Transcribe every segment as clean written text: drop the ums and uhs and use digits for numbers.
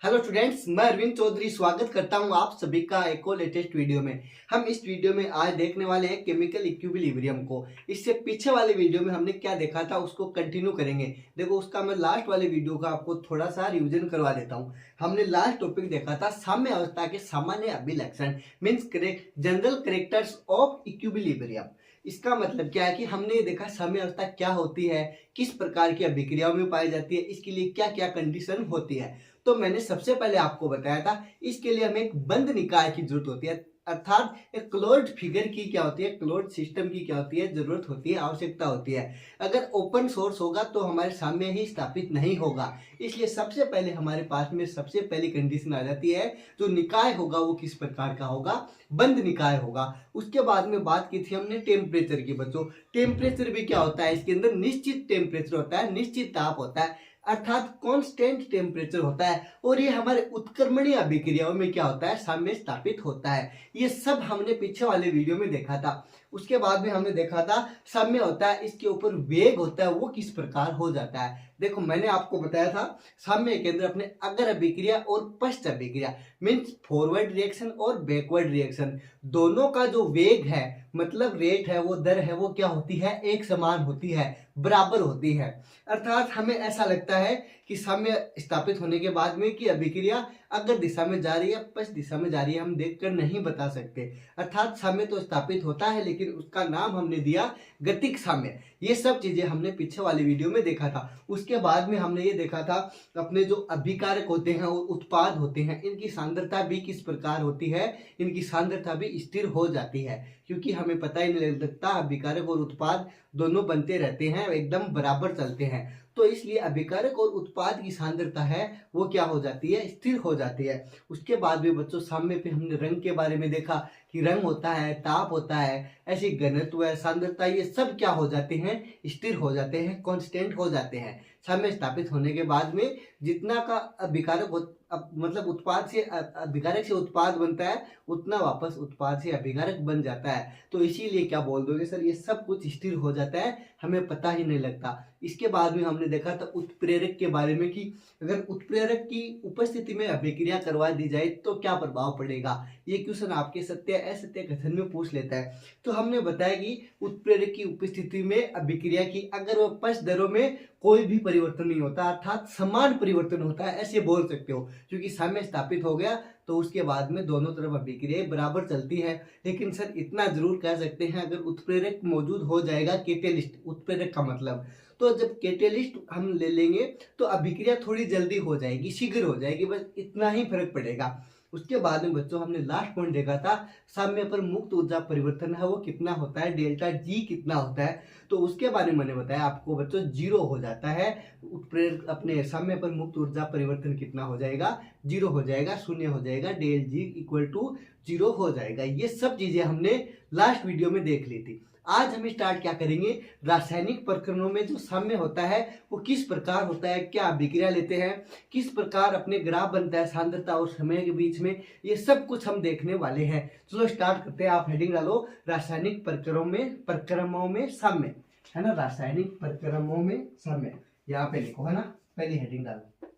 Hello students, मैं अरविंद चौधरी स्वागत करता हूं आप सभी का एक और लेटेस्ट वीडियो में। हम इस वीडियो में आज देखने वाले हैं केमिकल इक्विलिब्रियम को। इससे पीछे वाले वीडियो में हमने क्या देखा था उसको कंटिन्यू करेंगे। देखो, उसका मैं लास्ट वाले वीडियो का आपको थोड़ा सा रिवीजन करवा देता हूं। हमने लास्ट टॉपिक देखा था साम्य अवस्था के सामान्य अभिलक्षण, means general characters of equilibrium. इसका मतलब क्या है कि हमने ये देखा साम्य अवस्था क्या होती है, किस प्रकार की अभिक्रियाओं में पाई जाती है, इसके लिए क्या क्या कंडीशन होती है। तो मैंने सबसे पहले आपको बताया था इसके लिए हमें एक बंद निकाय की जरूरत होती है, अर्थात एक क्लोज्ड फिगर की क्या होती है, क्लोज्ड सिस्टम की क्या होती है, जरूरत होती है, आवश्यकता होती है। अगर ओपन सोर्स होगा तो हमारे सामने ही स्थापित नहीं होगा। इसलिए सबसे पहले हमारे पास में सबसे पहली कंडीशन आ जाती है, जो निकाय होगा वो किस प्रकार का होगा, बंद निकाय होगा। उसके बाद में बात की थी हमने टेम्परेचर की। बच्चों, टेम्परेचर भी क्या होता है, इसके अंदर निश्चित टेम्परेचर होता है, निश्चित ताप होता है, अर्थात कांस्टेंट टेम्परेचर होता है। और ये हमारे उत्क्रमणीय अभिक्रियाओं में क्या होता है, साम्य स्थापित होता है। ये सब हमने पीछे वाले वीडियो में देखा था। उसके बाद में हमने देखा था साम्य होता है, इसके ऊपर वेग होता है, वो किस प्रकार हो जाता है। देखो, मैंने आपको बताया था साम्य के अंदर अपने अगर अभिक्रिया और पश्च अभिक्रिया, मीन्स फॉरवर्ड रिएक्शन और बैकवर्ड रिएक्शन, दोनों का जो वेग है, मतलब रेट है, वो दर है, वो क्या होती है, एक समान होती है, बराबर होती है। अर्थात हमें ऐसा लगता है कि साम्य स्थापित होने के बाद में कि अभिक्रिया अगर दिशा में जा रही है, पश्च दिशा में जा रही है, हम देखकर नहीं बता सकते। अर्थात साम्य तो स्थापित होता है, लेकिन उसका नाम हमने दिया गतिक साम्य। ये सब चीजें हमने पीछे वाले वीडियो में देखा था। उसके बाद में हमने ये देखा था अपने जो अभिकारक होते हैं और उत्पाद होते हैं, इनकी सांद्रता भी किस प्रकार होती है, इनकी सांद्रता भी स्थिर हो जाती है, क्योंकि हमें पता ही नहीं लगता, अभिकारक और उत्पाद दोनों बनते रहते हैं, एकदम बराबर चलते हैं। तो इसलिए अभिकारक और उत्पाद की सांद्रता है वो क्या हो जाती है, स्थिर हो जाती है। उसके बाद भी बच्चों साम्य पे हमने रंग के बारे में देखा कि रंग होता है, ताप होता है, ऐसी घनत्व है, सांद्रता, ये सब क्या हो जाते हैं, स्थिर हो जाते हैं, कांस्टेंट हो जाते हैं। साम्य स्थापित होने के बाद में जितना का अभिकारक मतलब उत्पाद से अभिकारक से उत्पाद बनता है, उतना वापस उत्पाद से अभिकारक बन जाता है। तो इसीलिए क्या बोल दोगे सर, ये सब कुछ स्थिर हो जाता है, हमें पता ही नहीं लगता। इसके बाद में हमने देखा था उत्प्रेरक के बारे में कि अगर उत्प्रेरक की उपस्थिति में अभिक्रिया करवा दी जाए तो क्या प्रभाव पड़ेगा। ये क्वेश्चन आपके सत्य असत्य कथन में पूछ लेता है। तो हमने बताया कि उत्प्रेरक की उपस्थिति में अभिक्रिया की अगर वह पश्च दरों में कोई भी परिवर्तन नहीं होता, अर्थात समान परिवर्तन होता है, ऐसे बोल सकते हो, क्योंकि साम्य स्थापित हो गया तो उसके बाद में दोनों तरफ अभिक्रिया बराबर चलती है। लेकिन सर इतना जरूर कह सकते हैं, अगर उत्प्रेरक मौजूद हो जाएगा, कैटेलिस्ट उत्प्रेरक का मतलब, तो जब कैटेलिस्ट हम ले लेंगे तो अभिक्रिया थोड़ी जल्दी हो जाएगी, शीघ्र हो जाएगी, बस इतना ही फर्क पड़ेगा। उसके बाद में बच्चों हमने लास्ट पॉइंट देखा था, साम्य पर मुक्त ऊर्जा परिवर्तन है वो कितना होता है, डेल्टा जी कितना होता है। तो उसके बारे में मैंने बताया आपको बच्चों, जीरो हो जाता है। उत्प्रेरक अपने साम्य पर मुक्त ऊर्जा परिवर्तन कितना हो जाएगा, जीरो हो जाएगा, शून्य हो जाएगा, del G equal to zero हो जाएगा। ये सब चीजें हमने लास्ट वीडियो में देख ली थी। आज हम स्टार्ट क्या करेंगे, रासायनिक प्रकरणों में जो साम्य होता है वो किस प्रकार होता है, क्या अभिक्रिया लेते हैं, किस प्रकार अपने ग्राफ बनता है सांद्रता और समय के बीच में, ये सब कुछ हम देखने वाले हैं। चलो स्टार्ट करते हैं। आप हेडिंग डालो, रासायनिक प्रक्रमों में साम्य, है ना, रासायनिक प्रक्रमों में साम्य, यहाँ पे लिखो, है ना, पहली हेडिंग डालो,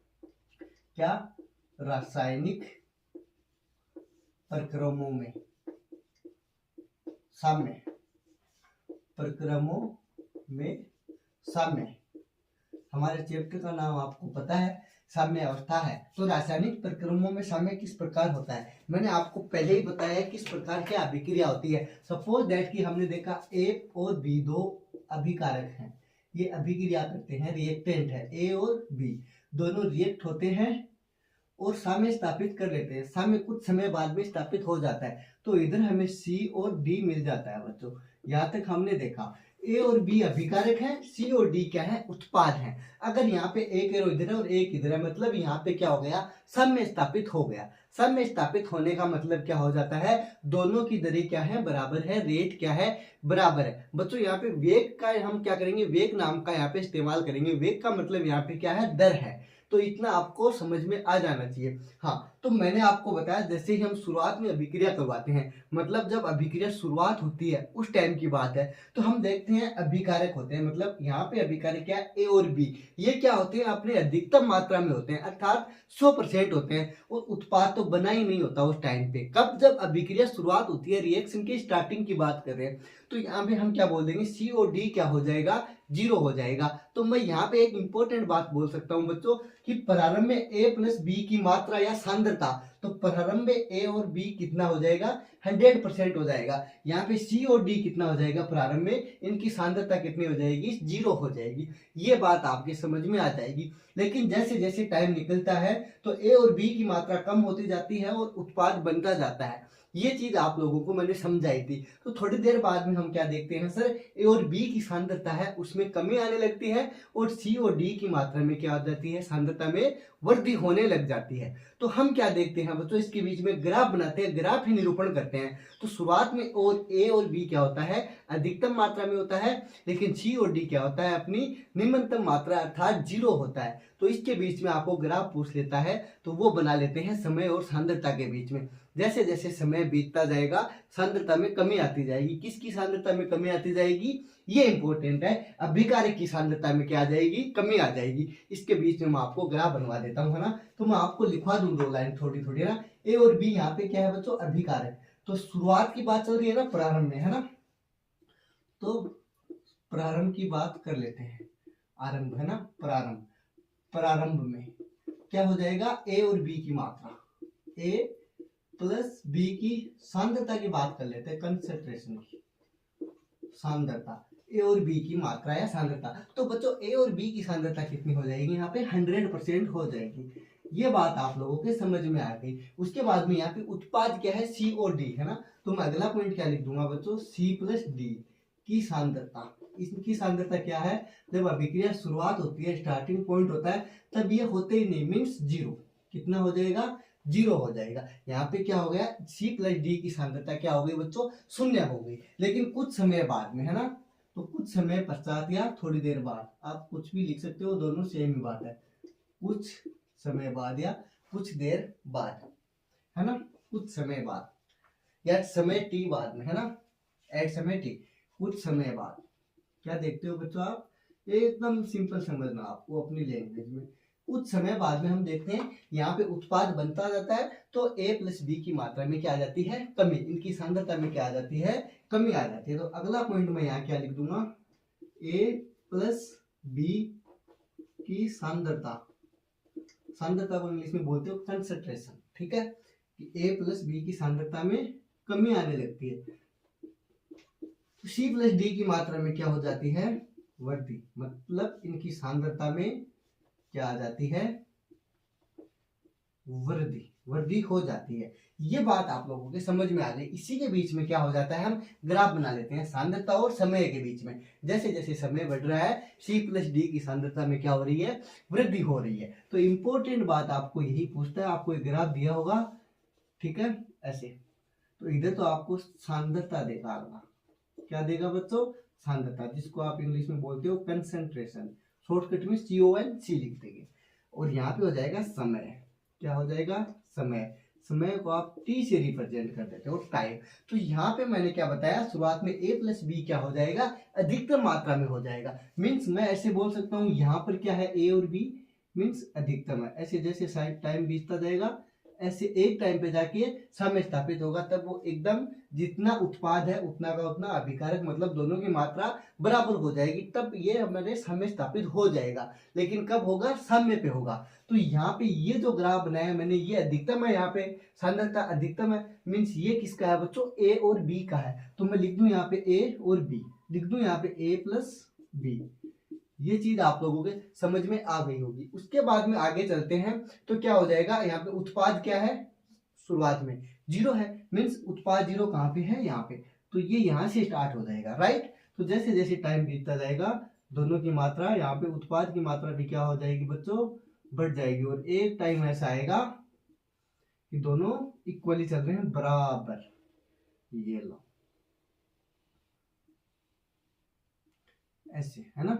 क्या, रासायनिक प्रक्रमों में साम्य, प्रक्रमों में साम्य। हमारे चैप्टर का नाम आपको पता है, साम्य अवस्था है। तो रासायनिक प्रक्रमों में साम्य किस प्रकार होता है, मैंने आपको पहले ही बताया किस प्रकार की अभिक्रिया होती है। सपोज दैट कि हमने देखा ए और बी दो अभिकारक हैं, ये अभिक्रिया करते हैं, रिएक्टेंट है, ए और बी दोनों रिएक्ट होते हैं और साम्य स्थापित कर लेते हैं। साम्य कुछ समय बाद में स्थापित हो जाता है, तो इधर हमें सी और डी मिल जाता है। बच्चों यहाँ तक हमने देखा ए और बी अभिकारक है, सी और डी क्या है, उत्पाद है। अगर यहाँ पे एक एरो इधर है और एक इधर है, मतलब यहाँ पे क्या हो गया, साम्य स्थापित हो गया। साम्य स्थापित होने का मतलब क्या हो जाता है, दोनों की दरें क्या है, बराबर है, रेट क्या है, बराबर है। बच्चों यहाँ पे वेग का हम क्या करेंगे, वेग नाम का यहाँ पे इस्तेमाल करेंगे। वेग का मतलब यहाँ पे क्या है, दर है। तो इतना आपको समझ में आ जाना चाहिए। हाँ, तो मैंने आपको बताया जैसे ही हम शुरुआत में अभिक्रिया करवाते हैं, मतलब जब अभिक्रिया शुरुआत होती है उस टाइम की बात है, तो हम देखते हैं अभिकारक होते हैं, मतलब यहाँ पे अभिकारक क्या है, ए और बी, ये क्या होते हैं, अपने अधिकतम मात्रा में होते हैं, अर्थात 100% होते हैं, और उत्पाद तो बना ही नहीं होता उस टाइम पे। कब, जब अभिक्रिया शुरुआत होती है, रिएक्शन की स्टार्टिंग की बात कर रहे हैं, तो यहाँ पे हम क्या बोल देंगे, सी और डी क्या हो जाएगा, 0 हो जाएगा। तो मैं यहाँ पे एक इंपॉर्टेंट बात बोल सकता हूँ बच्चों कि प्रारंभ में ए प्लस बी की मात्रा या सांद्रता, तो प्रारंभ में ए और बी कितना हो जाएगा, 100% हो जाएगा। यहाँ पे सी और डी कितना हो जाएगा, प्रारंभ में इनकी सांद्रता कितनी हो जाएगी, 0 हो जाएगी। ये बात आपके समझ में आ जाएगी। लेकिन जैसे जैसे टाइम निकलता है तो ए और बी की मात्रा कम होती जाती है और उत्पाद बनता जाता है। ये चीज आप लोगों को मैंने समझाई थी। तो थोड़ी देर बाद में हम क्या देखते हैं सर, ए और बी की सांद्रता है उसमें कमी आने लगती है, और सी और डी की मात्रा में क्या हो जाती है, सांद्रता में वृद्धि होने लग जाती है। तो हम क्या देखते हैं बच्चों, इसके बीच में ग्राफ बनाते हैं, ग्राफ ही निरूपण करते हैं। तो शुरुआत में और ए और बी क्या होता है, अधिकतम मात्रा में होता है, लेकिन सी और डी क्या होता है, अपनी निम्नतम मात्रा अर्थात 0 होता है। तो इसके बीच में आपको ग्राफ पूछ लेता है तो वो बना लेते हैं समय और सांद्रता के बीच में। जैसे जैसे समय बीतता जाएगा सांद्रता में कमी आती जाएगी। किसकी सांद्रता में कमी आती जाएगी, ये इंपॉर्टेंट है, अभिकारक की सांद्रता में क्या आ जाएगी, कमी आ जाएगी। इसके बीच में मैं आपको ग्राफ बनवा देता हूँ, है ना। तो मैं आपको लिखवा दूं 2 लाइन थोड़ी थोड़ी ना। ए और बी यहाँ पे क्या है बच्चों, अभिकारक। तो शुरुआत की बात चल रही है ना, प्रारंभ में, है ना। तो प्रारंभ की बात कर लेते हैं, आरंभ है ना, प्रारंभ, प्रारंभ में क्या हो जाएगा, ए और बी की मात्रा, ए प्लस बी की सांद्रता की बात कर लेते हैं, कंसंट्रेशन की सांद्रता, ए और बी की मात्रा या सांद्रता। तो बच्चों ए और बी की सांद्रता कितनी हो जाएगी, यहाँ पे 100% हो जाएगी। ये बात आप लोगों के समझ में आ गई। उसके बाद में यहाँ पे उत्पाद क्या है, सी और डी, है ना। तो मैं अगला पॉइंट क्या लिख दूंगा बच्चों, सी प्लस डी की सांद्रता। इसकी सांद्रता क्या है, जब अभिक्रिया शुरुआत होती है, स्टार्टिंग पॉइंट होता है, तब ये होते ही नहीं, मीन्स 0। कितना हो जाएगा, 0 हो जाएगा। यहाँ पे क्या हो गया, सी प्लस डी की सांद्रता क्या हो गई बच्चों, 0 हो गई। लेकिन कुछ समय बाद में, है ना, तो कुछ समय पश्चात या थोड़ी देर बाद, आप कुछ भी लिख सकते हो, दोनों सेम ही बात है। कुछ समय बाद या कुछ देर बाद, है ना, कुछ समय बाद या समय टी बाद में, है ना, एट समय टी, कुछ समय बाद। क्या देखते हो बच्चों आप, एकदम सिंपल समझना आपको अपनी लैंग्वेज में। कुछ समय बाद में हम देखते हैं यहाँ पे उत्पाद बनता जाता है, तो ए प्लस बी की मात्रा में क्या आ जाती है, कमी, इनकी सांद्रता में क्या आ जाती है, कमी आ जाती है। तो अगला पॉइंट मैं यहाँ क्या लिख दूंगा, ए प्लस बी की सांद्रता, सांद्रता को इंग्लिश में बोलते हो कंसंट्रेशन, ठीक है, कि ए प्लस बी की सांद्रता में कमी आने लगती है, तो सी प्लस डी की मात्रा में क्या हो जाती है, वृद्धि, मतलब इनकी सांद्रता में क्या आ जाती है, वृद्धि, वृद्धि हो जाती है। ये बात आप लोगों के समझ में आ गई। इसी के बीच में क्या हो जाता है, हम ग्राफ बना लेते हैं सांद्रता और समय के बीच में। जैसे जैसे समय बढ़ रहा है, सी प्लस डी की सांद्रता में क्या हो रही है, वृद्धि हो रही है। तो इंपॉर्टेंट बात आपको यही पूछता है, आपको एक ग्राफ दिया होगा, ठीक है, ऐसे। तो इधर तो आपको सांद्रता देगा, क्या देगा बच्चों, सांद्रता, जिसको आप इंग्लिश में बोलते हो कंसंट्रेशन, शॉर्टकट में CONC लिख देंगे। और यहाँ पे हो जाएगा समय, क्या हो जाएगा, समय, समय को आप टी से रिप्रेजेंट कर देते हो, टाइम। तो यहाँ पे मैंने क्या बताया, शुरुआत में ए प्लस बी क्या हो जाएगा, अधिकतम मात्रा में हो जाएगा। मीन्स मैं ऐसे बोल सकता हूँ, यहाँ पर क्या है, ए और बी मीन्स अधिकतम है। ऐसे जैसे साइड टाइम बीतता जाएगा, ऐसे एक टाइम पे जाके समय स्थापित होगा, तब वो एकदम जितना उत्पाद है उतना का उतना अभिकारक, मतलब दोनों की मात्रा बराबर हो जाएगी, तब ये हमारे समय स्थापित हो जाएगा। लेकिन कब होगा, समय पे होगा। तो यहाँ पे ये जो ग्राफ बनाया मैंने, ये अधिकतम है, यहाँ पे सांद्रता अधिकतम है, मीन्स ये किसका है बच्चों, ए और बी का है। तो मैं लिख दूं यहाँ पे ए और बी, लिख दूं यहाँ पे ए प्लस बी। ये चीज आप लोगों के समझ में आ गई होगी। उसके बाद में आगे चलते हैं, तो क्या हो जाएगा, यहाँ पे उत्पाद क्या है, शुरुआत में 0 है, मीन्स उत्पाद 0 कहाँ पे है, यहाँ पे। तो ये यहाँ से स्टार्ट हो जाएगा, राइट। तो जैसे जैसे टाइम बीतता जाएगा, दोनों की मात्रा, यहाँ पे उत्पाद की मात्रा भी क्या हो जाएगी बच्चों, बढ़ जाएगी। और एक टाइम ऐसा आएगा कि दोनों इक्वली चल रहे हैं, बराबर। ये लो, ऐसे, है ना।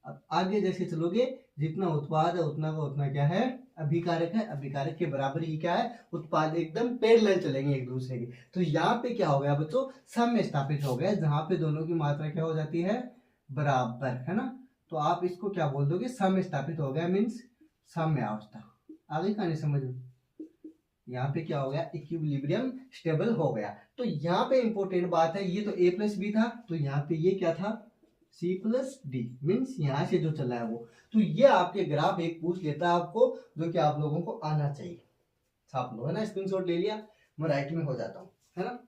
अब आगे जैसे चलोगे, जितना उत्पाद है उतना का उतना क्या है, अभिकारक है। अभिकारक के बराबर ही क्या है, उत्पाद। एकदम पैरेलल चलेंगे एक दूसरे के। तो यहाँ पे क्या हो गया बच्चों, साम्य स्थापित हो गया, जहां पे दोनों की मात्रा क्या हो जाती है, बराबर, है ना। तो आप इसको क्या बोल दोगे, साम्य स्थापित हो गया, मीन्स साम्य अवस्था। आगे कहानी समझ में, यहाँ पे क्या हो गया, इक्विलिब्रियम स्टेबल हो गया। तो यहाँ पे इंपॉर्टेंट बात है, ये तो a प्लस बी था, तो यहाँ पे ये क्या था, c प्लस डी, मीन्स यहाँ से जो चला है वो। तो ये आपके ग्राफ एक पूछ लेता है आपको, जो कि आप लोगों को आना चाहिए। छाप लो, है ना, स्क्रीनशॉट ले लिया, मैं राइट में हो जाता हूँ, है ना।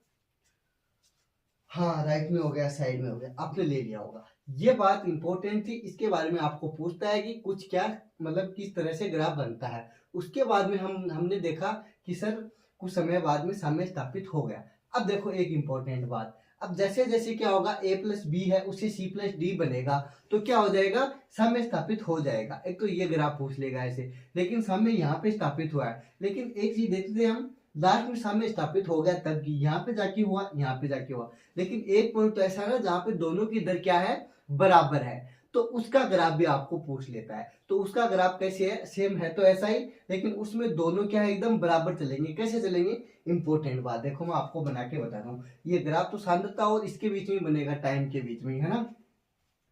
हाँ, राइट में हो गया, साइड में हो गया, आपने ले लिया होगा। ये बात इंपॉर्टेंट थी, इसके बारे में आपको पूछता है कि कुछ क्या, मतलब किस तरह से ग्राफ बनता है। उसके बाद में हमने देखा कि सर कुछ समय बाद में साम्य स्थापित हो गया। अब देखो एक इंपॉर्टेंट बात, अब जैसे जैसे क्या होगा, a प्लस बी है उससे c प्लस डी बनेगा, तो क्या हो जाएगा, साम्य स्थापित हो जाएगा। एक तो ये ग्राफ पूछ लेगा ऐसे, लेकिन साम्य यहाँ पे स्थापित हुआ है। लेकिन एक चीज देखते थे हम, लास्ट में साम्य स्थापित हो गया तब कि यहाँ पे जाके हुआ, यहाँ पे जाके हुआ। लेकिन एक पॉइंट तो ऐसा है ना, जहाँ पे दोनों की दर क्या है, बराबर है, तो उसका ग्राफ भी आपको पूछ लेता है। तो उसका ग्राफ कैसे है, सेम है तो ऐसा ही, लेकिन उसमें दोनों क्या है, एकदम बराबर चलेंगे। कैसे चलेंगे, इंपॉर्टेंट बात देखो, मैं आपको बना के बता रहा हूँ। ये ग्राफ तो सांद्रता और इसके बीच में बनेगा, टाइम के बीच में, है ना।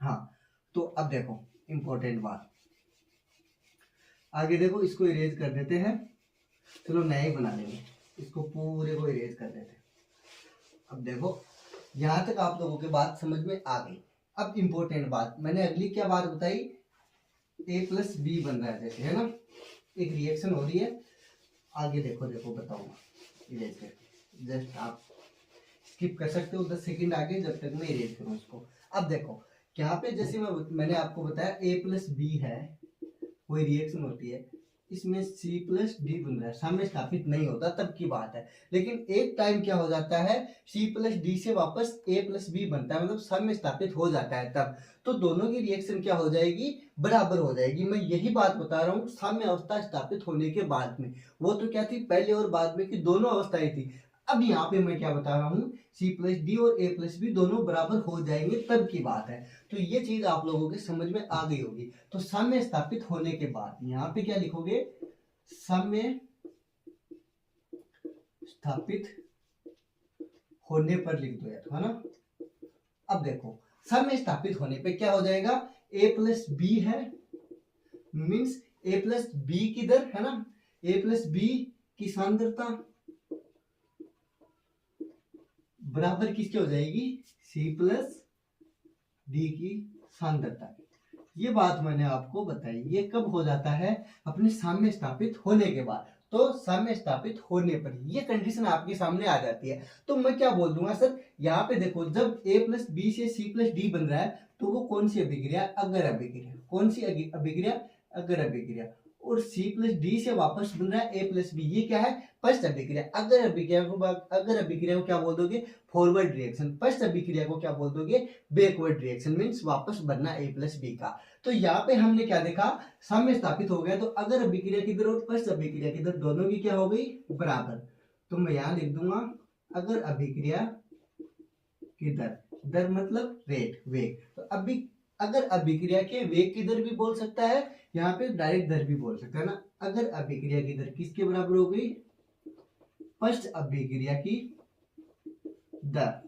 हाँ, तो अब देखो इंपॉर्टेंट बात, आगे देखो, इसको इरेज कर देते हैं, चलो नया ही बना लेंगे, इसको पूरे को इरेज कर देते हैं। अब देखो यहां तक आप लोगों की बात समझ में आ गई। अब इंपॉर्टेंट बात, मैंने अगली क्या बात बताई, a प्लस बी बन रहा है जैसे, है ना, एक रिएक्शन हो रही है। आगे देखो देखो बताऊंगा इरेज करके, जस्ट आप स्किप कर सकते हो 10 सेकंड आगे, जब तक मैं इरेज करूँ इसको। अब देखो यहाँ पे जैसे मैंने आपको बताया a प्लस बी है, कोई रिएक्शन होती है, इसमें c प्लस डी बन रहा है, साम्य स्थापित नहीं होता तब की बात है। लेकिन एक टाइम क्या हो जाता है, c प्लस डी से वापस a प्लस बी बनता है, मतलब साम्य स्थापित हो जाता है तब। तो दोनों की रिएक्शन क्या हो जाएगी, बराबर हो जाएगी। मैं यही बात बता रहा हूँ, साम्य अवस्था स्थापित होने के बाद में। वो तो क्या थी, पहले और बाद में की दोनों अवस्थाएं थी। अब यहाँ पे मैं क्या बता रहा हूँ, c प्लस डी और a प्लस बी दोनों बराबर हो जाएंगे तब की बात है। तो ये चीज आप लोगों के समझ में आ गई होगी। तो साम्य स्थापित होने के बाद यहाँ पे क्या लिखोगे, साम्य स्थापित होने पर लिख दो यार, है ना। अब देखो साम्य स्थापित होने पे क्या हो जाएगा, a प्लस बी है, मीन्स a प्लस बी की दर, है ना, a प्लस बी की सांद्रता बराबर किसके हो जाएगी, c प्लस डी की सांद्रता। ये बात मैंने आपको बताई। ये कब हो जाता है, अपने साम्य स्थापित होने के बाद। तो साम्य स्थापित होने पर ये कंडीशन आपके सामने आ जाती है। तो मैं क्या बोल दूंगा सर, यहाँ पे देखो, जब a प्लस बी से c प्लस डी बन रहा है, तो वो कौन सी अभिक्रिया, अगर अभिक्रिया। कौन सी अभिक्रिया, अगर अभिक्रिया। और c प्लस डी से वापस बन रहा है a प्लस बी, ये क्या है, पश्च अभिक्रिया। अगर अभिक्रिया को क्या बोल दोगे, फॉरवर्ड रिएक्शन। पश्च अभिक्रिया को क्या बोल दोगे, बैकवर्ड रिएक्शन, मीन्स वापस बनना a प्लस बी का। तो यहाँ पे हमने क्या देखा, साम्य स्थापित हो गया। तो अगर अभिक्रिया की दर और पश्च अभिक्रिया की दर दोनों की क्या हो गई, बराबर। तो मैं यहाँ लिख दूंगा, अगर अभिक्रिया की दर मतलब रेट, वेग। तो अभी अगर अभिक्रिया के वेग की दर भी बोल सकता है, यहाँ पे डायरेक्ट दर भी बोल सकता है ना। अगर अभिक्रिया की दर किसके बराबर हो गई, पश्च अभिक्रिया की दर।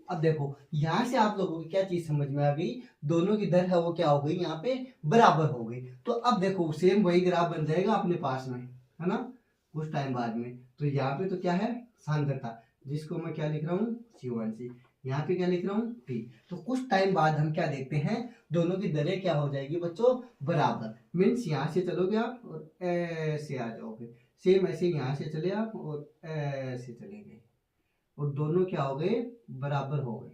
अब देखो यहां से आप लोगों को क्या चीज समझ में आ गई, दोनों की दर है वो क्या हो गई, यहाँ पे बराबर हो गई। तो अब देखो सेम वही ग्राफ बन जाएगा अपने पास में, है ना, कुछ टाइम बाद में। तो यहाँ पे तो क्या है, सांद्रता, जिसको मैं क्या लिख रहा हूँ, C1C। यहाँ पे क्या लिख रहा हूँ, T। तो कुछ टाइम बाद हम क्या देखते हैं, दोनों की दरें क्या हो जाएगी बच्चों, बराबर। मीन्स यहाँ से चलोगे आप और ऐसे आ जाओगे, सेम ऐसे यहाँ से चले आप और ऐसे चले गए, और दोनों क्या हो गए, बराबर हो गए।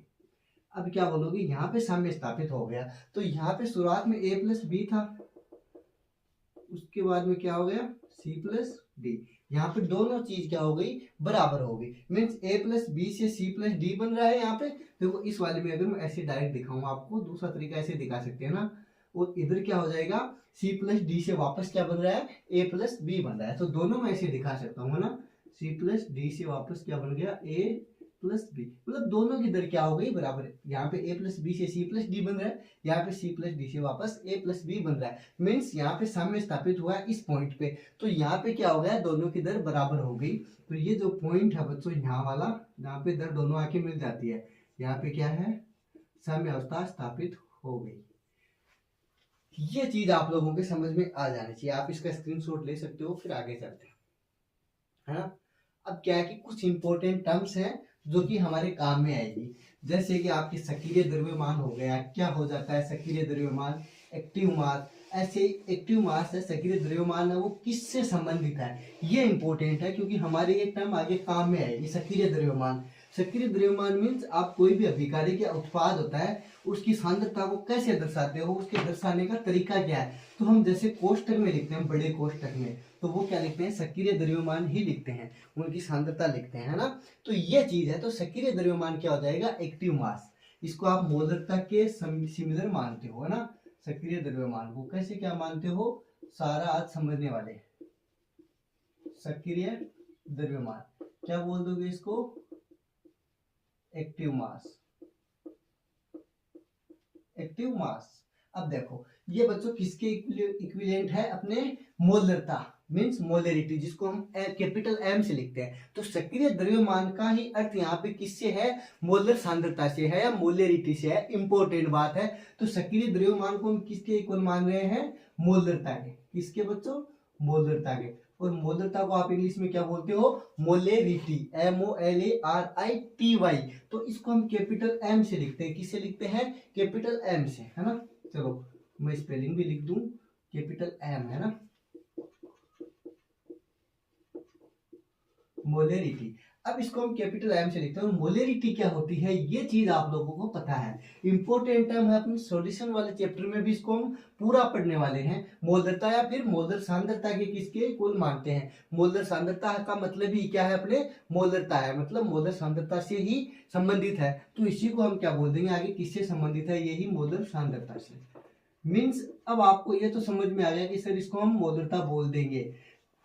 अब क्या बोलोगे, यहाँ पे साम्य स्थापित हो गया। तो यहाँ पे शुरुआत में a प्लस बी था, उसके बाद में क्या हो गया, c प्लस डी। यहाँ पे दोनों चीज क्या हो गई, बराबर हो गई। मीन्स a प्लस बी से c प्लस डी बन रहा है। यहाँ पे देखो, इस वाले में अगर मैं ऐसे डायरेक्ट दिखाऊं आपको, दूसरा तरीका ऐसे दिखा सकते हैं ना, और इधर क्या हो जाएगा, c प्लस डी से वापस क्या बन रहा है, a प्लस बी बन रहा है। तो दोनों में ऐसे दिखा सकता हूँ, है ना, c प्लस डी से वापस क्या बन गया, a प्लस बी, मतलब दोनों की दर क्या हो गई बराबर। यहाँ पे a प्लस बी से c प्लस डी बन रहा है, यहाँ पे c प्लस डी से वापस a प्लस बी बन रहा है। मीन्स यहाँ पे साम्य स्थापित हुआ है इस पॉइंट पे, तो यहाँ पे क्या हो गया, दोनों की दर बराबर हो गई। तो ये जो पॉइंट है बच्चों यहाँ वाला, जहाँ पे दर दोनों आके मिल जाती है, यहाँ पे क्या है, साम्य अवस्था स्थापित हो गई। ये चीज आप लोगों के समझ में आ जानी चाहिए। आप इसका स्क्रीनशॉट ले सकते हो, फिर आगे चलते हैं, है ना। अब क्या है कि कुछ इंपॉर्टेंट टर्म्स हैं जो कि हमारे काम में आएगी, जैसे कि आपकी सक्रिय द्रव्यमान हो गया, क्या हो जाता है सक्रिय द्रव्यमान, एक्टिव मास। ऐसे एक्टिव मास है, सक्रिय द्रव्यमान है, वो किससे संबंधित है, ये इंपॉर्टेंट है क्योंकि हमारे ये टर्म आगे काम में आएगी। सक्रिय द्रव्यमान, सक्रिय द्रव्यमान मीन्स आप कोई भी अभिकारी या उत्पाद होता है उसकी सांद्रता को कैसे दर्शाते हो, उसके दर्शाने का तरीका क्या है। तो हम जैसे कोष्टक में लिखते हैं, बड़े कोष्टक में, तो वो क्या लिखते हैं, सक्रिय द्रव्यमान ही लिखते हैं, उनकी सांद्रता लिखते हैं, है ना। तो ये चीज है। तो सक्रिय द्रव्यमान क्या हो जाएगा, एक्टिव मास। इसको आप मोलरता के सिमिलर मानते हो, है ना। सक्रिय द्रव्यमान को कैसे क्या मानते हो, सारा आज समझने वाले। सक्रिय द्रव्यमान क्या बोल दोगे इसको, एक्टिव मास, एक्टिव मास। अब देखो ये बच्चों किसके इक्विवेलेंट है, अपने मोलरता मींस मोलरिटी, जिसको हम कैपिटल एम से लिखते हैं। तो सक्रिय द्रव्यमान का ही अर्थ यहाँ पे किससे है, मोलर सांद्रता से है या मोलरिटी से है। इंपॉर्टेंट बात है। तो सक्रिय द्रव्यमान को हम किसके इक्वल मान रहे हैं, मोलरता के। किसके बच्चों, मोलरता के। और मोलरता को आप इंग्लिश में क्या बोलते हो, मोलेरिटी, MOLARITY। तो इसको हम कैपिटल एम से लिखते हैं, किससे लिखते हैं, कैपिटल एम से, है ना। चलो मैं स्पेलिंग भी लिख दूं, कैपिटल एम, है ना, मोलेरिटी। अब इसको हम कैपिटल एम से लिखते हैं। और मोलेरिटी क्या होती है, ये चीज आप लोगों को पता है, इंपॉर्टेंट टर्म है। अपने सॉल्यूशन वाले चैप्टर में भी इसको हम पूरा पढ़ने वाले हैं। मोलरता या फिर मोलर सांद्रता के किसके कुल मानते हैं। मोलर सांद्रता का मतलब ही क्या है, अपने मोलरता है, मतलब मोलर सांद्रता से ही संबंधित है। तो इसी को हम क्या बोल देंगे आगे, किससे संबंधित है, यही मोलर सांद्रता से। मीन्स अब आपको ये तो समझ में आ गया कि सर इसको हम मोलरता बोल देंगे।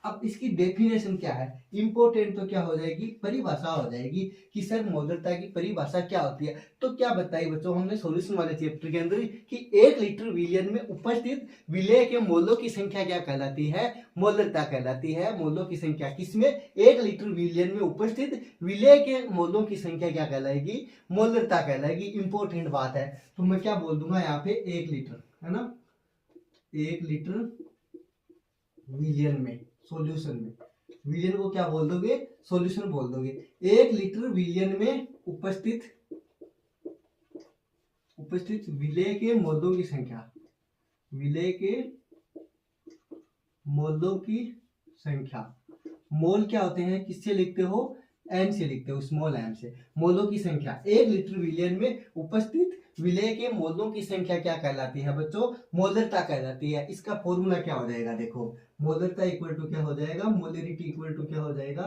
अब इसकी डेफिनेशन क्या है, इंपॉर्टेंट तो क्या हो जाएगी, परिभाषा हो जाएगी कि सर मोलरता की परिभाषा क्या होती है। तो क्या बताइए बच्चों हमने सॉल्यूशन वाले चैप्टर के अंदर कि 1 लीटर विलयन में उपस्थित विलय के मोलों की संख्या क्या कहलाती है, मोलरता कहलाती है। मोलों की संख्या किसमें, 1 लीटर विलयन में उपस्थित विलय के मोलों की संख्या क्या कहलाएगी, मोलरता कहलाएगी। इंपॉर्टेंट बात है। तो मैं क्या बोल दूंगा यहाँ पे 1 लीटर, है ना, 1 लीटर विलयन में, सॉल्यूशन में, विलयन को क्या बोल दोगे, सॉल्यूशन बोल दोगे। 1 लीटर विलयन में उपस्थित विलय के मोलों की संख्या, विलय के मोलों की संख्या। मोल क्या होते हैं, किससे लिखते हो, एन से लिखते हो, स्मॉल एम से। मोलों की संख्या, 1 लीटर विलयन में उपस्थित विलय के मोलों की संख्या क्या कहलाती है बच्चों, मोलरता कहलाती है। इसका फॉर्मूला क्या हो जाएगा, देखो मोलरता इक्वल टू क्या हो जाएगा, मोलरिटी इक्वल टू क्या हो जाएगा,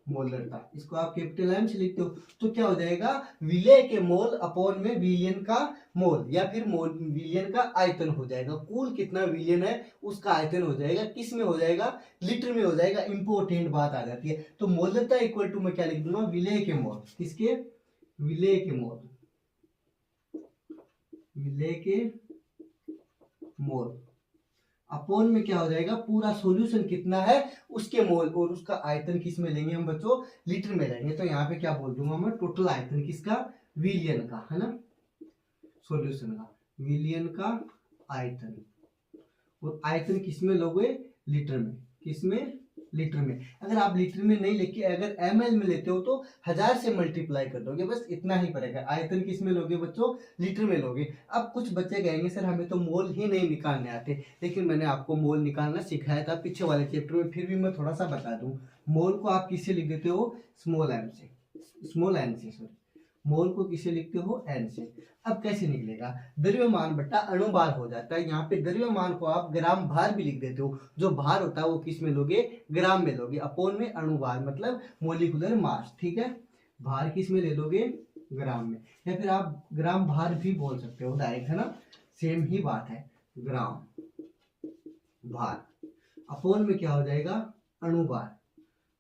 मोलरता। इसको आप कैपिटल एम से लिखते हो तो क्या हो जाएगा, विलय के मोल अपॉन में विलयन का मोल, या फिर मोल विलयन का आयतन हो जाएगा। कुल कितना विलयन है उसका आयतन हो जाएगा, किस में हो जाएगा, लीटर में हो जाएगा। इंपॉर्टेंट बात आ जाती है। तो मोलरता इक्वल टू मैं क्या लिख दूंगा, विलय के मोल, किसके, विलय के मोल, विलय के मोल अपोन में क्या हो जाएगा, पूरा सॉल्यूशन कितना है उसके मोल, और उसका आयतन किस में लेंगे हम बच्चों, लीटर में लेंगे। तो यहाँ पे क्या बोल दूंगा मैं, टोटल आयतन किसका, विलयन का, है ना, सॉल्यूशन का, विलयन का आयतन। और आयतन किस में लोगे, लीटर में, किस में, लीटर में। अगर आप लीटर में नहीं लेके अगर ml में लेते हो तो 1000 से मल्टीप्लाई कर दोगे, बस इतना ही पड़ेगा। आयतन किस में लोगे बच्चों, लीटर में लोगे। अब कुछ बच्चे कहेंगे सर हमें तो मोल ही नहीं निकालने आते, लेकिन मैंने आपको मोल निकालना सिखाया था पिछले वाले चैप्टर में, फिर भी मैं थोड़ा सा बता दूं। मोल को आप किससे लिख देते हो, स्मॉल एम से, स्मॉल एन से, सॉरी, मोल को किसे लिखते हो, एन से। अब कैसे निकलेगा, द्रव्यमान बट्टा अणुभार हो जाता है। यहाँ पे द्रव्यमान को आप ग्राम भार भी लिख देते हो, जो भार होता है वो किस में लोगे, ग्राम में लोगे, अपोन में अणुभार मतलब मोलिकुलर मास, ठीक है। भार किस में ले लोगे, ग्राम में, या फिर आप ग्राम भार भी बोल सकते हो डायरेक्ट, है ना, सेम ही बात है। ग्राम भार अपोन में क्या हो जाएगा, अणुभार,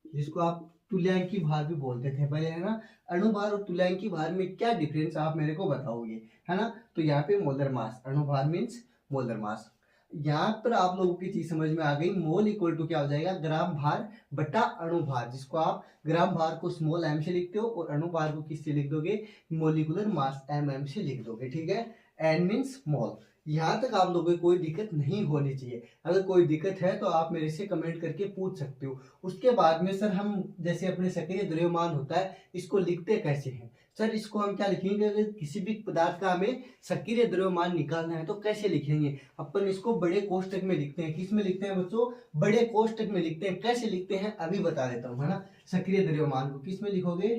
जिसको आप तुल्यांकी भार भी बोलते थे पहले, है ना। अणुभार और तुल्यांकी भार में क्या डिफरेंस आप मेरे को बताओगे, है ना। तो यहाँ पे मोलर मास, अणुभार मीन्स मोलर मास। यहाँ पर आप लोगों की चीज समझ में आ गई। मोल इक्वल टू क्या हो जाएगा, ग्राम भार बटा अणुभार, जिसको आप ग्राम भार को स्मॉल एम से लिखते हो और अणुभार को किससे लिख दोगे, मोलिकुलर मास एम से लिख दोगे, ठीक है। N means mole. यहाँ तक आप लोगों को कोई दिक्कत नहीं होनी चाहिए। अगर कोई दिक्कत है तो आप मेरे से कमेंट करके पूछ सकते हो। उसके बाद में सर हम जैसे अपने सक्रिय द्रव्यमान होता है इसको लिखते कैसे हैं, सर इसको हम क्या लिखेंगे, अगर किसी भी पदार्थ का हमें सक्रिय द्रव्यमान निकालना है तो कैसे लिखेंगे, अपन इसको बड़े कोष्टक में लिखते हैं। किस में लिखते हैं बच्चों, बड़े कोष्टक में लिखते हैं। कैसे लिखते हैं अभी बता देता हूँ, है ना। सक्रिय द्रव्यमान को किस में लिखोगे,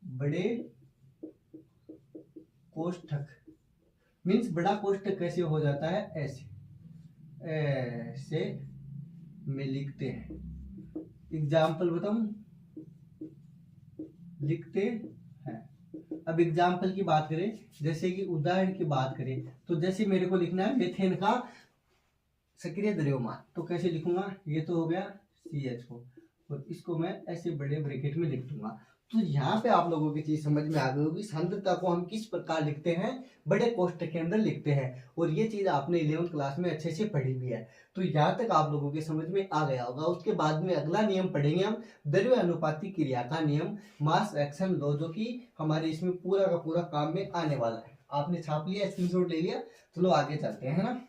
बड़े कोष्ठक मीन्स बड़ा कोष्ठक कैसे हो जाता है, ऐसे ऐसे में लिखते हैं। एग्जाम्पल बताऊं, लिखते हैं। अब एग्जाम्पल की बात करें, जैसे कि उदाहरण की बात करें, तो जैसे मेरे को लिखना है मीथेन का सक्रिय द्रव्यमान, तो कैसे लिखूंगा, ये तो हो गया CH4 और इसको मैं ऐसे बड़े ब्रैकेट में लिख दूंगा। तो यहाँ पे आप लोगों की चीज समझ में आ गई होगी, सांद्रता को हम किस प्रकार लिखते हैं, बड़े कोष्ठक के अंदर लिखते हैं। और ये चीज आपने 11वीं क्लास में अच्छे से पढ़ी भी है। तो यहाँ तक आप लोगों के समझ में आ गया होगा। उसके बाद में अगला नियम पढ़ेंगे हम, द्रव्य अनुपाती क्रिया का नियम, मास एक्शन लॉ, जो कि हमारे इसमें पूरा का पूरा काम में आने वाला है। आपने छाप लिया, स्क्रीनशॉट ले लिया, चलो आगे चलते हैं, है ना।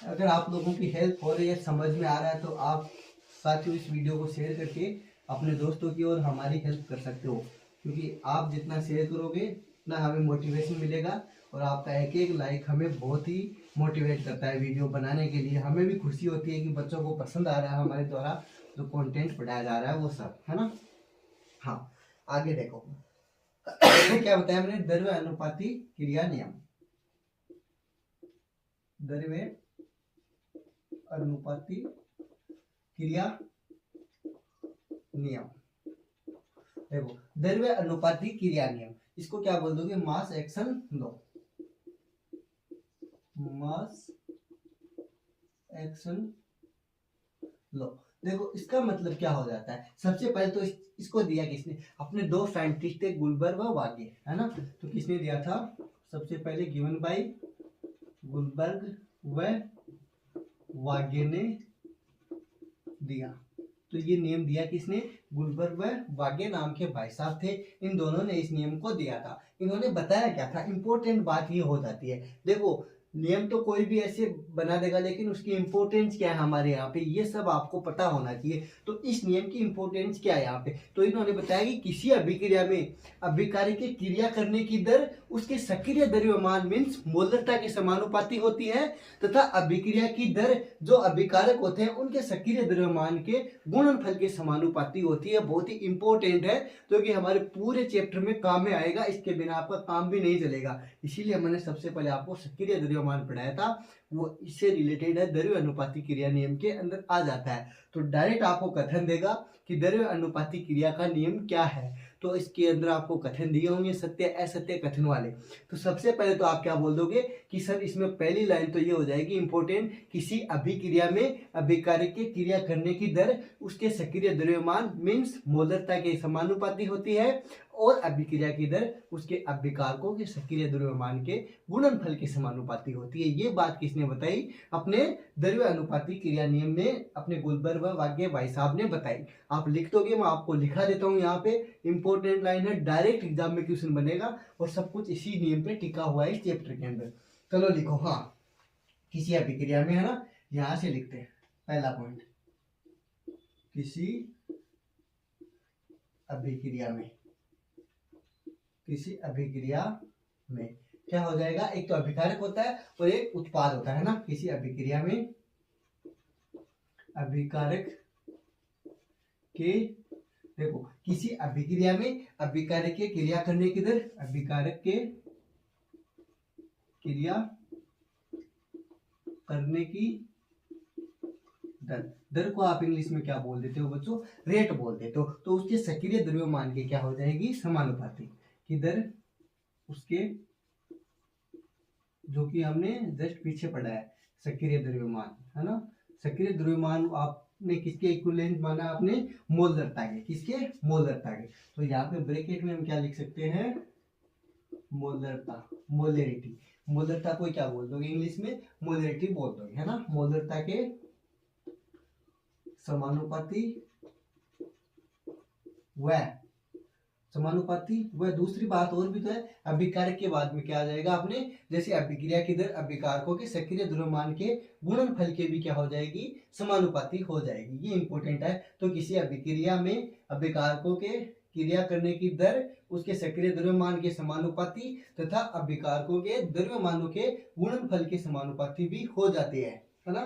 अगर आप लोगों की हेल्प हो रही है, समझ में आ रहा है, तो आप साथियों इस वीडियो को शेयर करके अपने दोस्तों की और हमारी हेल्प कर सकते हो, क्योंकि आप जितना शेयर करोगे उतना हमें मोटिवेशन मिलेगा। और आपका एक एक लाइक हमें बहुत ही मोटिवेट करता है वीडियो बनाने के लिए। हमें भी खुशी होती है कि बच्चों को पसंद आ रहा है हमारे द्वारा जो कंटेंट पढ़ाया जा रहा है वो सब, है ना। हाँ, आगे देखो क्या बताया हमने, द्रव्य अनुपाती क्रिया नियम, द्रव्य अनुपाती क्रिया नियम। देखो, द्रव्य अनुपाती क्रिया नियम, इसको क्या बोल दोगे, mass action law, mass action law. देखो इसका मतलब क्या हो जाता है, सबसे पहले तो इसको दिया किसने, अपने दो साइंटिस्ट थे, गुलबर्ग व वागे, है ना। तो किसने दिया था, सबसे पहले गिवन बाय गुलबर्ग व वागे ने दिया। तो ये नियम दिया किसने, गुलबर्ग व वागे नाम के भाई साहब थे, इन दोनों ने इस नियम को दिया था। इन्होंने बताया क्या था, इंपॉर्टेंट बात ये हो जाती है। देखो नियम तो कोई भी ऐसे बना देगा, लेकिन उसकी इंपॉर्टेंस क्या है हमारे यहाँ पे, ये सब आपको पता होना चाहिए। तो इस नियम की इंपॉर्टेंस क्या है यहाँ पे, तो इन्होंने बताया कि किसी अभिक्रिया में अभिकारी की क्रिया करने की दर उसके सक्रिय द्रव्यमान मीन्स मोलरता के समानुपाती होती है, तथा अभिक्रिया की दर जो अभिकारक होते हैं उनके सक्रिय द्रव्यमान के गुणनफल के समानुपाती होती है। बहुत ही इंपॉर्टेंट है, क्योंकि हमारे पूरे चैप्टर में काम में आएगा, इसके बिना आपका काम भी नहीं चलेगा। इसीलिए मैंने सबसे पहले आपको सक्रिय द्रव्यमान पढ़ाया था, वो इससे रिलेटेड है, द्रव्य अनुपाती क्रिया नियम के अंदर आ जाता है। तो डायरेक्ट आपको कथन देगा कि द्रव्य अनुपाती क्रिया का नियम क्या है, तो इसके अंदर आपको कथन दिए होंगे, सत्य असत्य कथन वाले। तो सबसे पहले तो आप क्या बोल दोगे कि सर इसमें पहली लाइन तो ये हो जाएगी इंपॉर्टेंट, किसी अभिक्रिया में अभिकारक की क्रिया करने की दर उसके सक्रिय द्रव्यमान मीन्स मोलरता के समानुपाती होती है, और अभिक्रिया की दर उसके अभिकारकों के सक्रिय द्रव्यमान के गुणनफल के समानुपाती होती है। ये बात किसने बताई, अपने द्रव्य अनुपाती क्रिया नियम में अपने गुलबर्ग व वागे भाई साहब ने बताई। आप लिख दोगे, मैं आपको लिखा देता हूँ, यहाँ पे इंपॉर्टेंट लाइन है, डायरेक्ट एग्जाम में क्वेश्चन बनेगा और सब कुछ इसी नियम पे टिका हुआ है इस चैप्टर के अंदर। चलो लिखो, हाँ, किसी अभिक्रिया में, है ना, यहां से लिखते हैं पहला पॉइंट, किसी अभिक्रिया में, किसी अभिक्रिया में क्या हो जाएगा, एक तो अभिकारक होता है और एक उत्पाद होता है ना। किसी अभिक्रिया में अभिकारक के, देखो किसी अभिक्रिया में अभिकारक के क्रिया करने की दर, अभिकारक के क्रिया करने की दर, दर को आप इंग्लिश में क्या बोल देते हो बच्चों, रेट बोल देते हो। तो उसके सक्रिय द्रव्यमान की क्या हो जाएगी, समानुपाती की दर उसके, जो कि हमने जस्ट पीछे पढ़ा है, सक्रिय द्रव्यमान, है ना, सक्रिय द्रव्यमान आपने किसके इक्विवेलेंट माना, आपने मोलरता के, किसके, मोलरता के। तो यहाँ पे ब्रैकेट में हम क्या लिख सकते हैं, मोलरता, मोलरिटी। मोलरता को क्या बोल दोगे इंग्लिश में, मोलरिटी बोल दोगे, है ना। मोलरता के समानुपाती व समानुपाती व दूसरी बात और भी तो है, अभिकारक के बाद में क्या आ जाएगा आपने, जैसे अभिक्रिया की दर अभिकारकों के सक्रिय द्रव्यमान के गुणनफल के भी क्या हो जाएगी, समानुपाती हो जाएगी। ये इंपॉर्टेंट है। तो किसी अभिक्रिया में अभिकारकों के क्रिया करने की दर उसके सक्रिय द्रव्यमान के समानुपाती तथा अभिकारकों के द्रव्यमानों के गुणनफल के समानुपाती भी हो जाती है ना।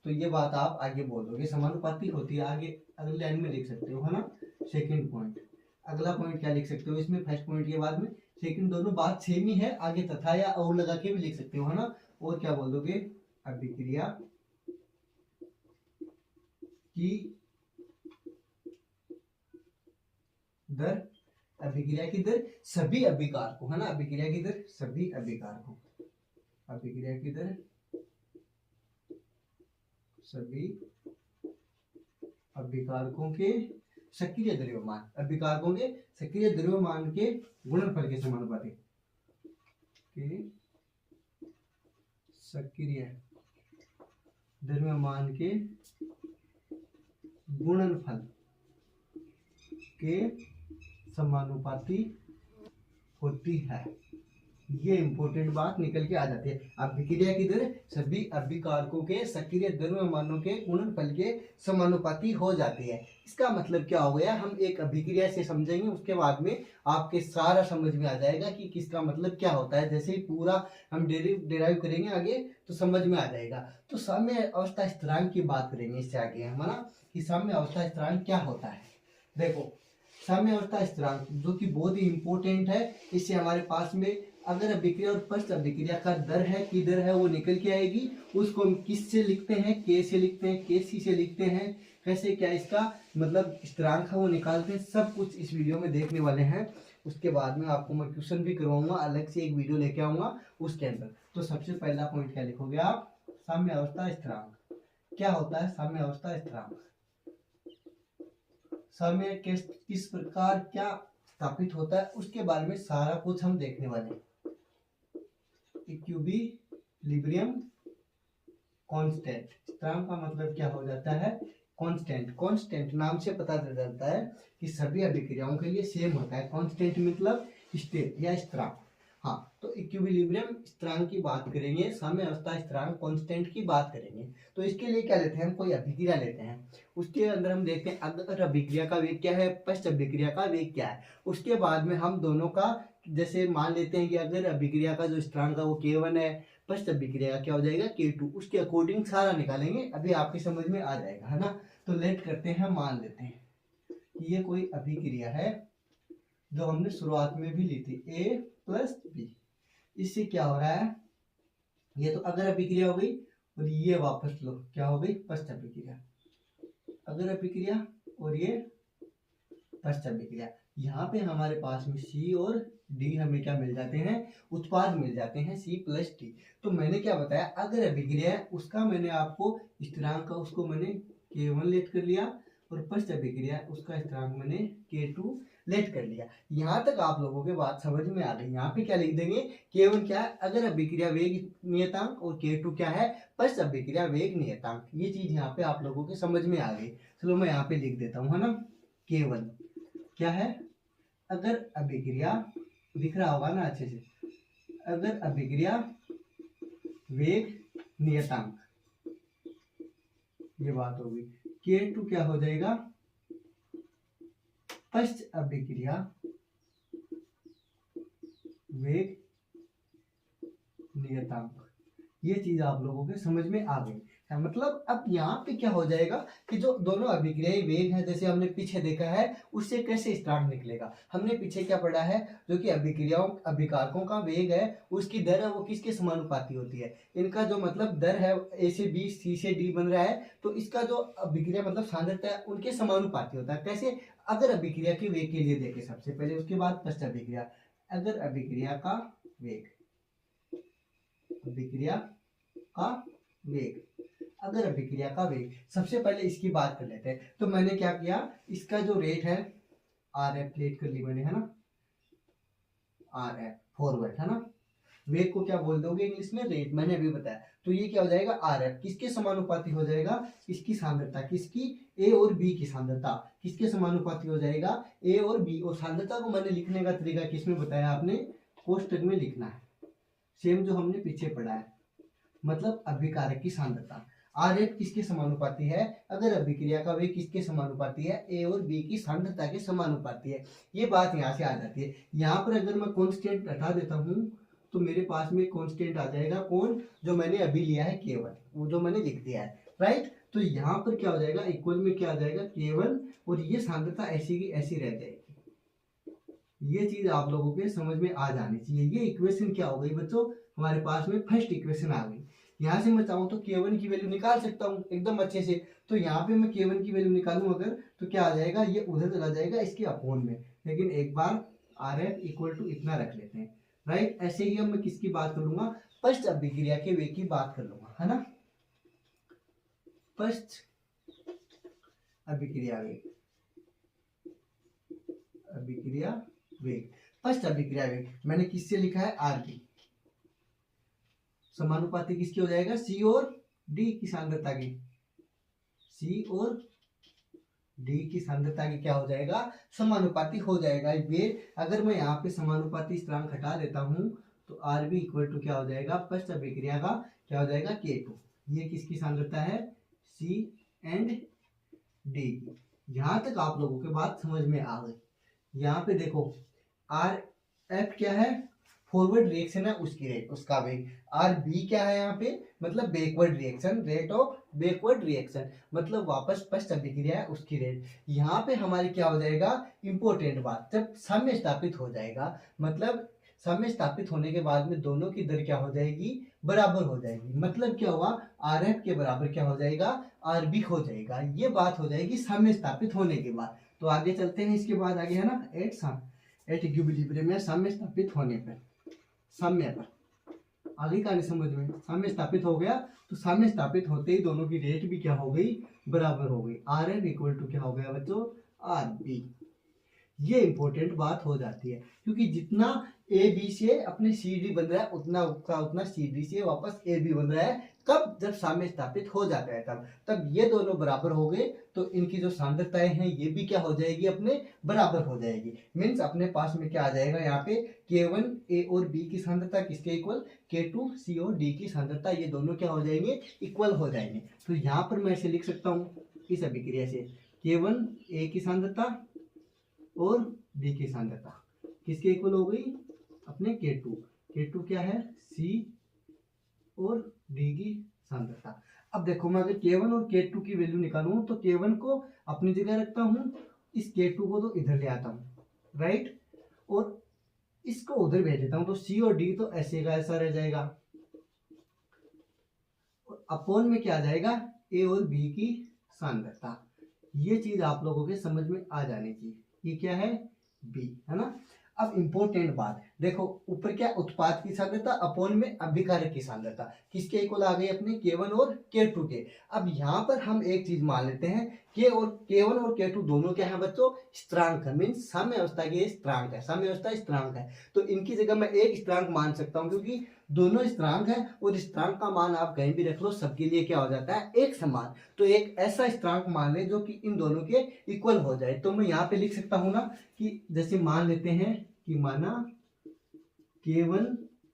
तो ये बात आप आगे बोल दोगे, समानुपाती होती है। आगे अगली लाइन में लिख सकते हो, है ना। सेकंड पॉइंट, अगला पॉइंट क्या लिख सकते हो इसमें, फर्स्ट पॉइंट के बाद में सेकंड, दोनों बात सेम ही है। आगे तथा या और लगा के भी लिख सकते हो, है ना। और क्या बोल दोगे, अभिक्रिया की दर, अभिक्रिया की दर सभी अभिकारकों, है ना। अभिक्रिया की दर सभी अभिकारकों, अभिक्रिया की दर सभी अभिकारकों के सक्रिय द्रव्यमान, अभिकारकों के सक्रिय द्रव्यमान के गुणनफल के समानुपाती, के सक्रिय द्रव्यमान के गुणनफल के समानुपाती होती है। ये इंपॉर्टेंट बात निकल के आ जाती है। अभिक्रिया की दर सभी अभिकारकों के सक्रिय द्रव्यमानों के गुणनफल के समानुपाती हो जाती है। इसका मतलब क्या हो गया, हम एक अभिक्रिया से समझेंगे, उसके बाद में आपके सारा समझ में आ जाएगा कि किसका मतलब क्या होता है। जैसे ही पूरा हम डेराइव करेंगे आगे तो समझ में आ जाएगा। तो साम्य अवस्था स्थिरांक की बात करेंगे इससे आगे हम, है ना, कि साम्य अवस्था स्थिरांक क्या होता है। देखो, साम्य अवस्था स्थिरांक जो कि बहुत ही इंपॉर्टेंट है। इससे हमारे पास में अगर अभिक्रिया और पश्च अभिक्रिया का दर है, की दर है, वो निकल के आएगी। उसको हम किस से लिखते हैं, के से लिखते हैं, के सी से लिखते हैं, कैसे क्या इसका मतलब स्थिरांक है वो निकालते हैं। सब कुछ इस वीडियो में देखने वाले हैं। उसके बाद में आपको मैं क्वेश्चन भी करवाऊंगा, अलग से एक वीडियो लेके आऊंगा उसके अंदर। तो सबसे पहला पॉइंट क्या लिखोगे आप, साम्य अवस्था स्थिरांक। क्या होता है साम्य अवस्था स्थिरांक, साम्य किस प्रकार क्या स्थापित होता है, उसके बारे में सारा कुछ हम देखने वाले हैं। इक्विलिब्रियम कांस्टेंट, स्थिरांक का मतलब क्या हो जाता है, कांस्टेंट। कांस्टेंट नाम से पता चल जाता है कि सभी अभिक्रियाओं के लिए सेम होता है। कांस्टेंट मतलब स्थिर या स्थिरांक। हाँ, तो इक्विलिब्रियम स्थिरांक की बात करेंगे, साम्य अवस्था स्थिरांक कांस्टेंट की बात करेंगे। तो इसके लिए क्या लेते हैं हम, कोई अभिक्रिया लेते हैं, उसके अंदर हम देखते हैं अगर अभिक्रिया का वेग क्या है, पश्च अभिक्रिया का वेग क्या है। उसके बाद में हम दोनों का जैसे मान लेते हैं कि अगर अभिक्रिया का जो स्थिरांक है वो K1 है, पश्च अभिक्रिया का क्या हो जाएगा K2, उसके अकॉर्डिंग सारा निकालेंगे, अभी आपकी समझ में आ जाएगा, है ना। तो लेट करते हैं, मान लेते हैं कि ये कोई अभिक्रिया है जो हमने शुरुआत में भी ली थी, A प्लस B। इससे क्या हो रहा है, ये तो अगर अभिक्रिया हो गई और ये वापस लो, क्या हो गई, पश्च अभिक्रिया। अगर अभिक्रिया और ये पश्च अभिक्रिया। यहाँ पे हमारे पास में C और D हमें क्या मिल जाते हैं, उत्पाद मिल जाते हैं C प्लस D। तो मैंने क्या बताया, अगर अभिक्रिया है उसका मैंने आपको स्थिरांक का उसको मैंने K1 लेट कर लिया और पश्च अभिक्रिया उसका स्थिरांक मैंने K2 लेट कर लिया। यहाँ तक आप लोगों के बात समझ में आ गई। यहाँ पे क्या लिख देंगे, K1 क्या है, अगर अभिक्रिया वेग नियतांक, और K2 क्या है, पश्च अभिक्रिया वेग नियतांक। ये चीज यहाँ पे आप लोगों के समझ में आ गई। चलो मैं यहाँ पे लिख देता हूँ, है ना। K1 क्या है, अगर अभिक्रिया, दिख रहा होगा ना अच्छे से, अगर अभिक्रिया वेग नियतांक, ये बात होगी। K2 क्या हो जाएगा, पश्च अभिक्रिया वेग नियतांक। ये चीज आप लोगों के समझ में आ गई। मतलब अब यहाँ पे क्या हो जाएगा कि जो दोनों अभिक्रियाएं वेग है, जैसे हमने पीछे देखा है, उससे कैसे स्थिरांक निकलेगा। हमने पीछे क्या पढ़ा है, जो कि अभिक्रियाओं अभिकारकों का वेग है उसकी दर है वो किसके समानुपाती होती है। इनका जो मतलब दर है, A से B, C से D बन रहा है, तो इसका जो अभिक्रिया मतलब सांद्रता है उनके समानुपाती होता है। कैसे, अगर अभिक्रिया के वेग के लिए देखे सबसे पहले, उसके बाद पश्च अभिक्रिया। अगर अभिक्रिया का वेग, अभिक्रिया का वेग, अगर अभिक्रिया का वेग, सबसे पहले इसकी बात कर लेते हैं। तो मैंने क्या किया, इसका जो रेट है आर एफ लेट कर ली मैंने, है ना, आर एफ फॉरवर्ड, है ना। वेग को क्या बोल दोगे इंग्लिश में, रेट, मैंने अभी बताया। तो ये क्या हो जाएगा, आर एफ किसके समानुपाती हो जाएगा, इसकी सांद्रता, किसकी, ए और बी की सांद्रता किसके समानुपाती हो जाएगा, ए और बी। और सांद्रता को मैंने लिखने का तरीका किसमें बताया आपने, कोष्टक में लिखना है, सेम जो हमने पीछे पढ़ा है, मतलब अभिकारक की सांद्रता। आर एफ किसके समानुपाती है, अगर अभिक्रिया का वेग किसके समानुपाती है, ए और बी की सांद्रता के समानुपाती है। ये बात यहाँ से आ जाती है। यहाँ पर अगर मैं कांस्टेंट हटा देता हूँ तो मेरे पास में कांस्टेंट आ जाएगा, कौन, जो मैंने अभी लिया है K1, वो जो मैंने लिख दिया है, राइट। तो यहाँ पर क्या हो जाएगा, इक्वल में क्या आ जाएगा K1, और ये सांद्रता ऐसी की ऐसी रह जाएगी। ये चीज आप लोगों के समझ में आ जानी चाहिए। ये इक्वेशन क्या हो गई बच्चों, हमारे पास में फर्स्ट इक्वेशन आ गई। यहाँ से मैं चाहूँ तो K1 की वैल्यू निकाल सकता हूँ एकदम अच्छे से। तो यहाँ पे मैं K1 की वैल्यू निकालूं अगर, तो क्या आ जाएगा, ये उधर चला जाएगा इसके अपोन में। लेकिन एक बार आर एफ इक्वल टू इतना रख लेते हैं, राइट। ऐसे ही अब मैं किसकी बात करूंगा, फर्स्ट अभिक्रिया के वेग की बात कर लूंगा, है ना। फर्स्ट अभिक्रिया वेग, अभिक्रिया वेग, फर्स्ट अभिक्रिया वेग मैंने किससे लिखा है, आर बी, समानुपाती किसकी हो जाएगा, सी और डी की सांद्रता की, सी और डी की सांद्रता की क्या हो जाएगा, समानुपाती हो जाएगा। वेग अगर मैं यहाँ पे समानुपाती स्थिरांक हटा देता हूँ तो आर बी इक्वल टू क्या हो जाएगा, फर्स्ट अभिक्रिया का क्या हो जाएगा, K2। ये किसकी सांद्रता है, सी एंड डी की। यहाँ तक आप लोगों के बात समझ में आ गई। यहाँ पे देखो आर एफ क्या है, फॉरवर्ड रिएक्शन है उसकी रेट, उसका वेग। आर बी क्या है यहाँ पे, मतलब backward reaction, rate of backward reaction, मतलब वापस फर्स्ट अभिक्रिया है उसकी रेट। यहाँ पे हमारी क्या हो जाएगा, इंपॉर्टेंट बात, जब साम्य स्थापित हो जाएगा, मतलब साम्य स्थापित होने के बाद में दोनों की दर क्या हो जाएगी, बराबर हो जाएगी। मतलब क्या हुआ, आर एफ के बराबर क्या हो जाएगा, आर बी हो जाएगा। ये बात हो जाएगी साम्य स्थापित होने के बाद। तो आगे चलते हैं, इसके बाद आगे है ना, एट इक्विलिब्रियम में साम्य स्थापित होने पर, साम्य पर आगे का नहीं समझ में, साम्य स्थापित हो गया तो साम्य स्थापित होते ही दोनों की रेट भी क्या हो गई, बराबर हो गई। आर एफ इक्वल टू क्या हो गया बच्चों, आर बी। ये इंपॉर्टेंट बात हो जाती है, क्योंकि जितना ए बी से अपने सी डी बन रहा है उतना का उतना सी डी से वापस ए बी बन रहा है। कब, जब साम्य स्थापित हो जाता है तब ये दोनों बराबर हो गए तो इनकी जो सांद्रताएं हैं ये भी क्या हो जाएगी, अपने बराबर हो जाएगी। मीन्स अपने पास में क्या आ जाएगा, यहाँ पे K1 ए और बी की सांद्रता किसके इक्वल, K2 सी और डी की सांद्रता, ये दोनों क्या हो जाएंगे, इक्वल हो जाएंगे। तो यहाँ पर मैं ऐसे लिख सकता हूँ इस अभिक्रिया से, K1 ए की सांद्रता और बी की सांद्रता किसके इक्वल हो गई, अपने K2 क्या है, C और D की सांद्रता। अब देखो मैं अगर K1 और K2 की वैल्यू निकालूं तो K1 को अपनी जगह रखता हूं, इस K2 को तो इधर ले आता हूं, राइट, और इसको उधर भेज देता हूं, तो C और D तो ऐसे का ऐसा रह जाएगा। और अपोन में क्या आ जाएगा, A और B की सांद्रता। ये चीज आप लोगों के समझ में आ जानी चाहिए। ये क्या है, B, है ना। अब इंपॉर्टेंट बात देखो, ऊपर क्या, उत्पाद की सांद्रता अपोन में अभिकारक की सांद्रता किसके इक्वल आ गई, अपने K1 और K2 के। अब यहाँ पर हम एक चीज मान लेते हैं, K1 और K2 दोनों क्या है बच्चों, स्थिरांक है, मीन्स साम्य अवस्था के स्थिरांक है, साम्य अवस्था स्थिरांक है। तो इनकी जगह मैं एक स्थिरांक मान सकता हूँ, क्योंकि दोनों स्थिरांक है और स्थिरांक का मान आप कहीं भी रख लो, सबके लिए क्या हो जाता है, एक समान। तो एक ऐसा स्थिरांक मान ले जो कि इन दोनों के इक्वल हो जाए। तो मैं यहाँ पे लिख सकता हूँ ना कि जैसे मान लेते हैं कि माना K1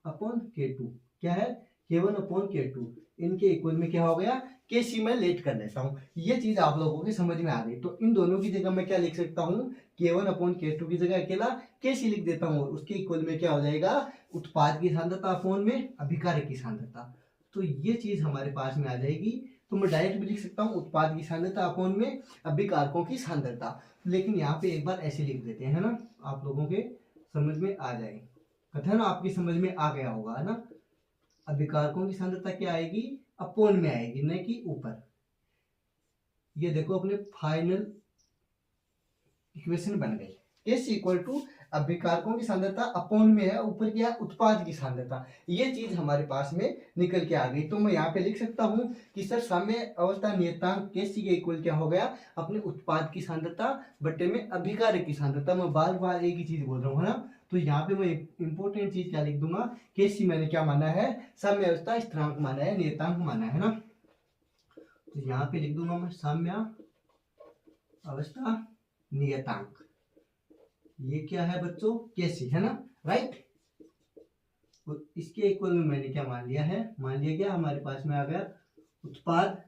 अपॉन K2 क्या है, K1 अपॉन K2 इनके इक्वल में क्या हो गया, KC मैं लेट कर लेता हूँ। ये चीज आप लोगों की समझ में आ गई। तो इन दोनों की जगह मैं क्या लिख सकता हूँ, K1 अपॉन K2 की जगह अकेला KC लिख देता हूँ, और उसके इक्वल में क्या हो जाएगा, उत्पाद की सांद्रता अपॉन में अभिकारक की सांद्रता। तो ये चीज हमारे पास में आ जाएगी। तो मैं डायरेक्ट भी लिख सकता हूँ उत्पाद की सांद्रता अपॉन में अभिकारकों की सांद्रता। लेकिन यहाँ पे एक बार ऐसे लिख देते हैं, है ना, आप लोगों के समझ में आ जाए, कथन आपकी समझ में आ गया होगा, है ना। अभिकारकों की सांद्रता क्या आएगी, अपोन में आएगी, न कि ऊपर। ये देखो अपने फाइनल इक्वेशन बन गई, S इक्वल टू अभिकारकों की सांद्रता अपॉन में है, ऊपर क्या है उत्पाद की सांद्रता। ये चीज हमारे पास में निकल के आ गई। तो मैं यहाँ पे लिख सकता हूँ कि सर साम्य अवस्था नियतांक Kc के इक्वल क्या हो गया, अपने उत्पाद की सांद्रता बटे में अभिकारक की सांद्रता। मैं बार बार एक ही चीज बोल रहा हूँ, है ना। तो यहाँ पे मैं इंपॉर्टेंट चीज क्या लिख दूंगा, Kc मैंने क्या माना है, साम्य अवस्था स्थिरांक माना है, नियतांक माना है ना। तो यहाँ पे लिख दूंगा मैं साम्य अवस्था नियतांक, ये क्या है बच्चों, Kc है ना, राइट। तो इसके इक्वल में मैंने क्या मान लिया है, मान लिया क्या हमारे पास में आ गया उत्पाद,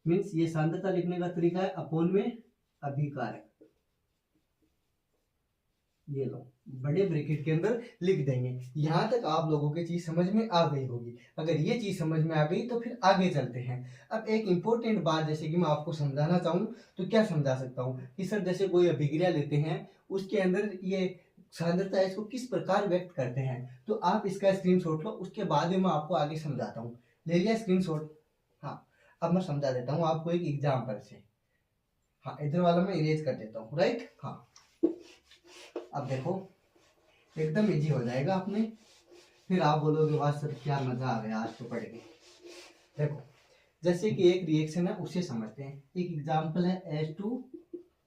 मीन्स ये सांद्रता लिखने का तरीका है अपॉन में अभिकारक। ये लो बड़े ब्रैकेट के अंदर लिख देंगे। यहां तक आप लोगों की चीज समझ में आ गई होगी। अगर ये चीज समझ में आ गई तो फिर आगे चलते हैं। अब एक इंपॉर्टेंट बात जैसे कि मैं आपको समझाना चाहूँ तो क्या समझा सकता हूँ कि सर जैसे कोई अभिक्रिया लेते हैं उसके अंदर ये सांद्रता है, इसको किस प्रकार व्यक्त करते हैं। तो आप इसका स्क्रीनशॉट लो, उसके बाद में मैं आपको आगे समझाता हूँ। ले लिया स्क्रीनशॉट? हाँ, अब मैं समझा देता हूँ आपको एक एग्जाम्पल से। हाँ, इधर वाला मैं इरेज कर देता हूँ, राइट। हाँ, अब देखो एकदम इजी हो जाएगा आपने, फिर आप बोलोगे वाह सर क्या मजा आ गया आज तो पढ़ के। देखो जैसे कि एक रिएक्शन है उसे समझते हैं। एक एग्जांपल है H2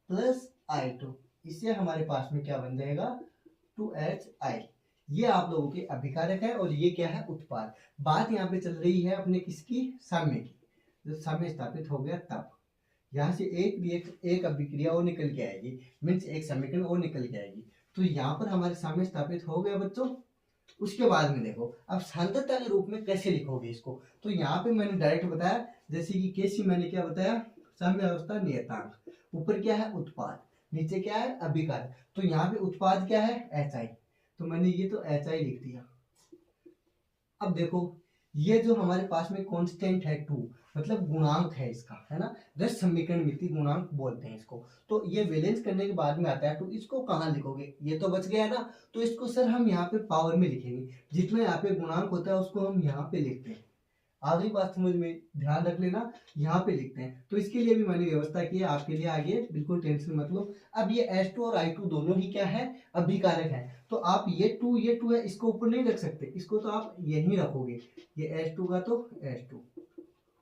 प्लस I2, इससे हमारे पास में क्या बन जाएगा 2HI। ये आप लोगों के अभिकारक है और ये क्या है उत्पाद। बात यहाँ पे चल रही है अपने किसकी, साम्य की। जब साम्य स्थापित हो गया तब यहाँ से एक अभिक्रिया और निकल के आएगी, मीन्स एक समीकरण और निकल के आएगी। तो यहाँ पर हमारे सामने स्थापित हो गया बच्चों। उसके बाद में देखो अब सांद्रता के रूप में कैसे लिखोगे इसको। तो यहाँ पे मैंने डायरेक्ट बताया, जैसे कि Kc मैंने क्या बताया, साम्य अवस्था नियतांक, ऊपर क्या है उत्पाद, नीचे क्या है अभिकारक। तो यहाँ पे उत्पाद क्या है HI, तो मैंने ये तो HI लिख दिया। अब देखो ये जो हमारे पास में कांस्टेंट है 2, मतलब गुणांक है इसका, है ना, रस समीकरण मिति गुणांक बोलते हैं इसको। तो ये बैलेंस करने के बाद में आता है 2, इसको कहाँ लिखोगे, ये तो बच गया ना। तो इसको सर हम यहाँ पे पावर में लिखेंगे, जितना यहाँ पे गुणांक होता है उसको हम यहाँ पे लिखते हैं। आगे बात समझ में, ध्यान रख लेना, यहाँ पे लिखते हैं। तो इसके लिए भी मैंने व्यवस्था की है आपके लिए, आगे बिल्कुल टेंशन मत लो। अब ये H2 और I2 दोनों ही क्या है, अभिकारक है। तो आप ये 2 है, इसको ऊपर नहीं रख सकते, इसको तो आप यहीं रखोगे। ये H2 का तो H2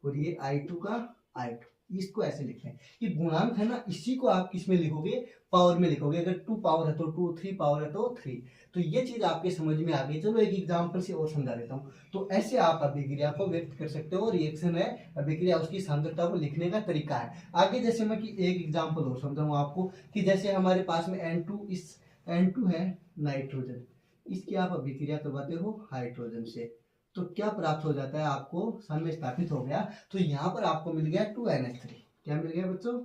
और ये I2 का I2, इसको ऐसे लिखते हैं। ये गुणांक है ना, इसी को आप किस में लिखोगे, पावर में लिखोगे। अगर 2 पावर है तो 2, 3 पावर है तो 3। तो ये चीज आपके समझ में आ गई। चलो एक एग्जांपल से और समझा देता हूँ। तो ऐसे आप अभिक्रिया को व्यक्त कर सकते हो। रिएक्शन है, अभिक्रिया, उसकी सांद्रता को लिखने का तरीका है। आगे जैसे मैं कि एक एग्जांपल और समझाऊँ आपको कि जैसे हमारे पास में N2 है नाइट्रोजन, इसकी आप अभिक्रिया करवाते हो हाइड्रोजन से, तो क्या प्राप्त हो जाता है आपको, साम्य स्थापित हो गया। तो यहाँ पर आपको मिल गया 2NH3। क्या मिल गया बच्चों,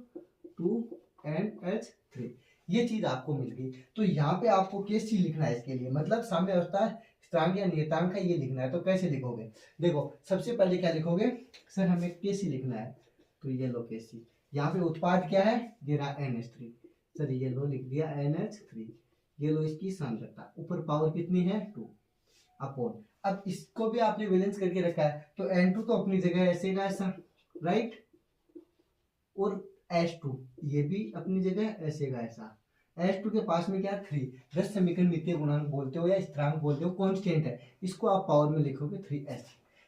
2NH3। ये चीज आपको मिल गई। तो यहाँ पे आपको Kc लिखना है इसके लिए, मतलब साम्य अवस्था स्थिरांक या नियतांक है, ये लिखना है। तो कैसे लिखोगे, देखो सबसे पहले क्या लिखोगे, सर हमें Kc लिखना है। तो ये लो Kc, यहाँ पे उत्पाद क्या है, ये रहा NH3, सर ये लो लिख दिया NH3। ये लो इसकी सांद्रता, ऊपर पावर कितनी है 2 अपॉन। अब इसको भी आपने बैलेंस करके रखा है, तो N2 तो अपनी जगह ऐसे का ऐसा, राइट, और H2 ये भी अपनी जगह ऐसे का ऐसा। H2 के पास में क्या 3, रस समीकरण मितीय गुणांक बोलते हो या स्थिरांक बोलते हो, कांस्टेंट है, इसको आप पावर में लिखोगे 3S।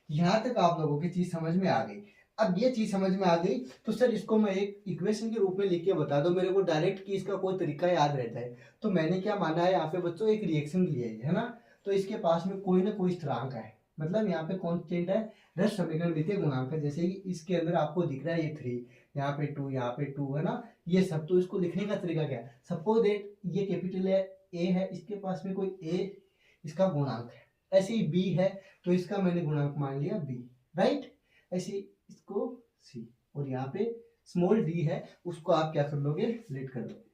यहाँ तक आप लोगों की चीज समझ में आ गई। अब ये चीज समझ में आ गई तो सर इसको मैं एक इक्वेशन के रूप में लिख के बता दो मेरे को डायरेक्ट, कि इसका कोई तरीका याद रहता है। तो मैंने क्या माना है यहाँ पे बच्चों, एक रिएक्शन लिया है ना, तो इसके पास में कोई ना कोई स्थिरांक है, मतलब यहाँ पे कांस्टेंट है, रस समीकरण विधेय गुणांक है। जैसे कि इसके अंदर आपको दिख रहा है ये 3, यहाँ पे 2, यहाँ पे 2 है ना, ये सब। तो इसको लिखने का तरीका क्या है, सपोज दैट ये कैपिटल है ए है, इसके पास में कोई ए इसका गुणांक है, ऐसे ही बी है तो इसका मैंने गुणांक मान लिया बी, राइट। ऐसे इसको सी, और यहाँ पे स्मॉल डी है, उसको आप क्या कर लोगे, लेट कर लोगे।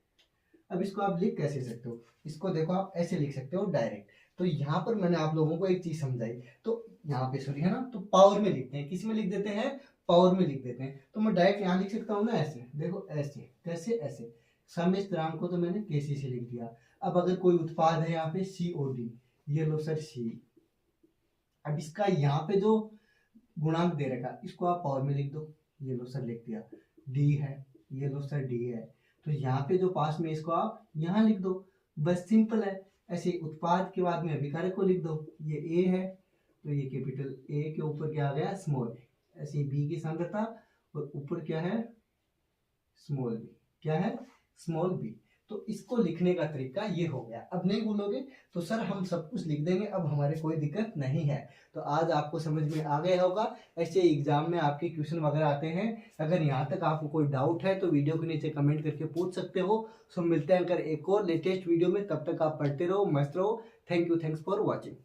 अब इसको आप लिख कैसे सकते हो, इसको देखो आप ऐसे लिख सकते हो डायरेक्ट। तो यहाँ पर मैंने आप लोगों को एक चीज समझाई, तो यहाँ पे सॉरी है ना, तो पावर में लिखते हैं, किस में लिख देते हैं, पावर में लिख देते हैं। तो मैं डायरेक्ट यहाँ लिख सकता हूँ ना ऐसे, देखो ऐसे, कैसे ऐसे, साम्य स्थिरांक को तो मैंने Kc से लिख दिया। अब अगर कोई उत्पाद है यहाँ पे COD, ये लो सर C। अब इसका यहाँ पे जो गुणांक दे रखा, इसको आप पावर में लिख दो, ये लो सर लिख दिया। D है, ये लो सर D है, तो यहाँ पे जो पास में इसको आप यहाँ लिख दो। बस सिंपल है। ऐसे उत्पाद के बाद में अभिकारक को लिख दो, ये ए है तो ये कैपिटल ए के ऊपर क्या आ गया, स्मॉल ए। ऐसे बी की सांद्रता और ऊपर क्या है, स्मॉल बी। क्या है, स्मॉल बी। तो इसको लिखने का तरीका ये हो गया। अब नहीं भूलोगे तो सर हम सब कुछ लिख देंगे, अब हमारे कोई दिक्कत नहीं है। तो आज आपको समझ में आ गया होगा। ऐसे एग्जाम में आपके क्वेश्चन वगैरह आते हैं, अगर यहाँ तक आपको कोई डाउट है तो वीडियो के नीचे कमेंट करके पूछ सकते हो। सो मिलते हैं अगर एक और लेटेस्ट वीडियो में, तब तक आप पढ़ते रहो, मस्त रहो। Thank you, thanks for watching.